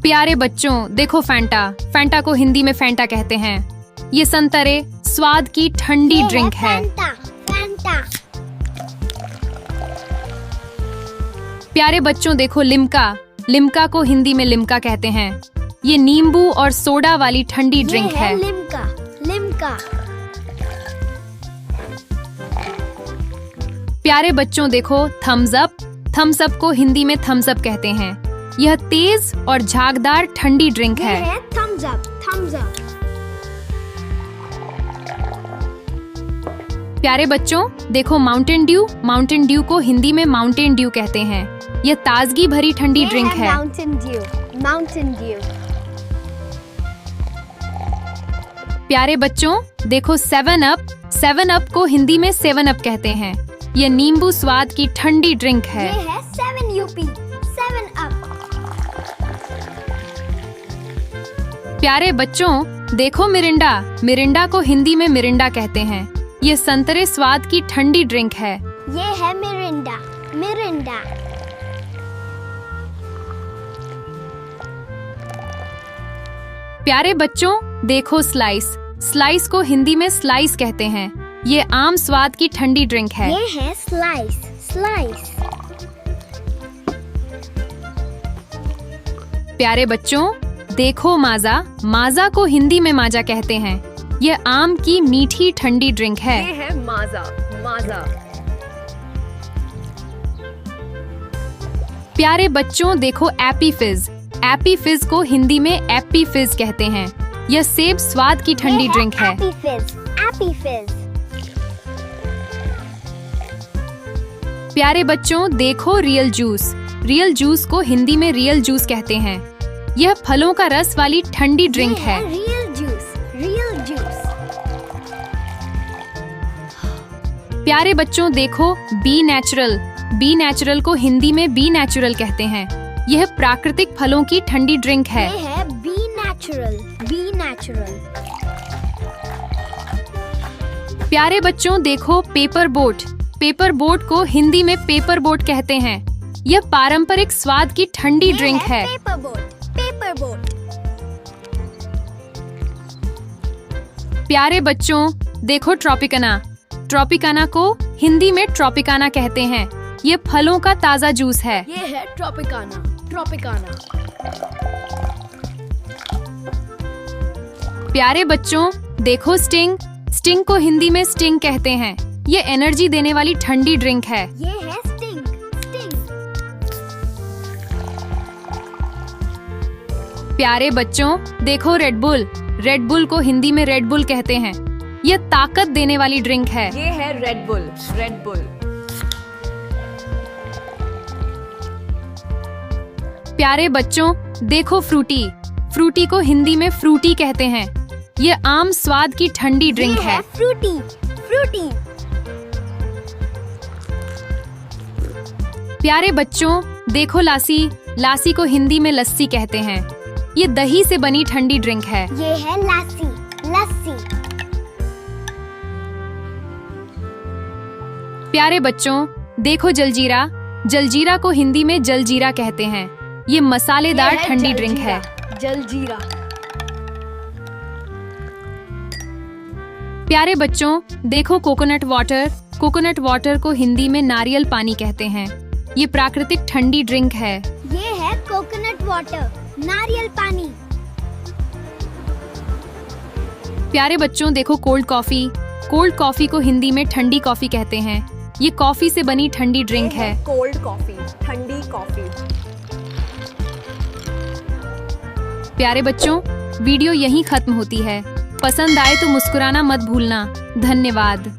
प्यारे बच्चों देखो फैंटा। फैंटा को हिंदी में फैंटा कहते हैं। ये संतरे स्वाद की ठंडी ड्रिंक है। फैंटा। प्यारे बच्चों देखो लिम्का। लिम्का को हिंदी में लिम्का कहते हैं। ये नींबू और सोडा वाली ठंडी ड्रिंक है। लिम्का। लिम्का। प्यारे बच्चों देखो थम्स अप। थम्स अप को हिंदी में थम्स अप कहते हैं। यह तेज और झागदार ठंडी ड्रिंक है। Thums Up. Thums Up. प्यारे बच्चों देखो माउंटेन ड्यू। माउंटेन ड्यू को हिंदी में माउंटेन ड्यू कहते हैं। यह ताजगी भरी ठंडी ड्रिंक है। Mountain Dew. Mountain Dew. प्यारे बच्चों देखो सेवन अप। सेवन अप को हिंदी में सेवन अप कहते हैं। यह नींबू स्वाद की ठंडी ड्रिंक है। ये है 7UP। 7 अप। प्यारे बच्चों देखो मिरिंडा। मिरिंडा को हिंदी में मिरिंडा कहते हैं। यह संतरे स्वाद की ठंडी ड्रिंक है। ये है मिरिंडा। मिरिंडा। प्यारे बच्चों देखो स्लाइस। स्लाइस को हिंदी में स्लाइस कहते हैं। ये आम स्वाद की ठंडी ड्रिंक है। ये है स्लाइस। स्लाइस। प्यारे बच्चों देखो माजा। माजा को हिंदी में माजा कहते हैं। यह आम की मीठी ठंडी ड्रिंक है। ये है माजा। माजा। प्यारे बच्चों देखो एप्पी फिज। एप्पी फिज को हिंदी में एप्पी फिज कहते हैं। यह सेब स्वाद की ठंडी ड्रिंक है। एप्पी फिज। एप्पी फिज। प्यारे बच्चों देखो रियल जूस। रियल जूस को हिंदी में रियल जूस कहते हैं। यह फलों का रस वाली ठंडी ड्रिंक है। Real juice. Real juice. प्यारे बच्चों देखो बी नेचुरल। बी नेचुरल को हिंदी में बी नेचुरल कहते हैं। यह प्राकृतिक फलों की ठंडी ड्रिंक है। ये है बी नेचुरल। B natural. प्यारे बच्चों देखो पेपर बोट। पेपर बोट को हिंदी में पेपर बोट कहते हैं। यह पारंपरिक स्वाद की ठंडी ड्रिंक है। Paper boat. Paper boat. प्यारे बच्चों देखो ट्रॉपिकाना। ट्रॉपिकाना को हिंदी में ट्रॉपिकाना कहते हैं। यह फलों का ताजा जूस है। ये है ट्रॉपिकाना। ट्रॉपिकाना। प्यारे बच्चों देखो स्टिंग। स्टिंग को हिंदी में स्टिंग कहते हैं। यह एनर्जी देने वाली ठंडी ड्रिंक है। ये है स्टिंग। स्टिंग। प्यारे बच्चों देखो रेड बुल। रेड बुल को हिंदी में रेड बुल कहते हैं। यह ताकत देने वाली ड्रिंक है। ये है रेड बुल। Red bull. प्यारे बच्चों देखो फ्रूटी। फ्रूटी को हिंदी में फ्रूटी कहते हैं। यह आम स्वाद की ठंडी ड्रिंक है। फ्रूटी। फ्रूटी। प्यारे बच्चों देखो लासी। लासी को हिंदी में लस्सी कहते हैं। ये दही से बनी ठंडी ड्रिंक है। ये है लस्सी। लस्सी। प्यारे बच्चों देखो जलजीरा। जलजीरा को हिंदी में जलजीरा कहते हैं। ये मसालेदार ठंडी ड्रिंक है। जलजीरा। प्यारे बच्चों देखो कोकोनट वाटर। कोकोनट वाटर को हिंदी में नारियल पानी कहते हैं। ये प्राकृतिक ठंडी ड्रिंक है। ये है कोकोनट वाटर। नारियल पानी। प्यारे बच्चों देखो कोल्ड कॉफी। कोल्ड कॉफी को हिंदी में ठंडी कॉफी कहते हैं। ये कॉफी से बनी ठंडी ड्रिंक है। Cold coffee. ठंडी कॉफी। प्यारे बच्चों वीडियो यहीं खत्म होती है। पसंद आए तो मुस्कुराना मत भूलना। धन्यवाद।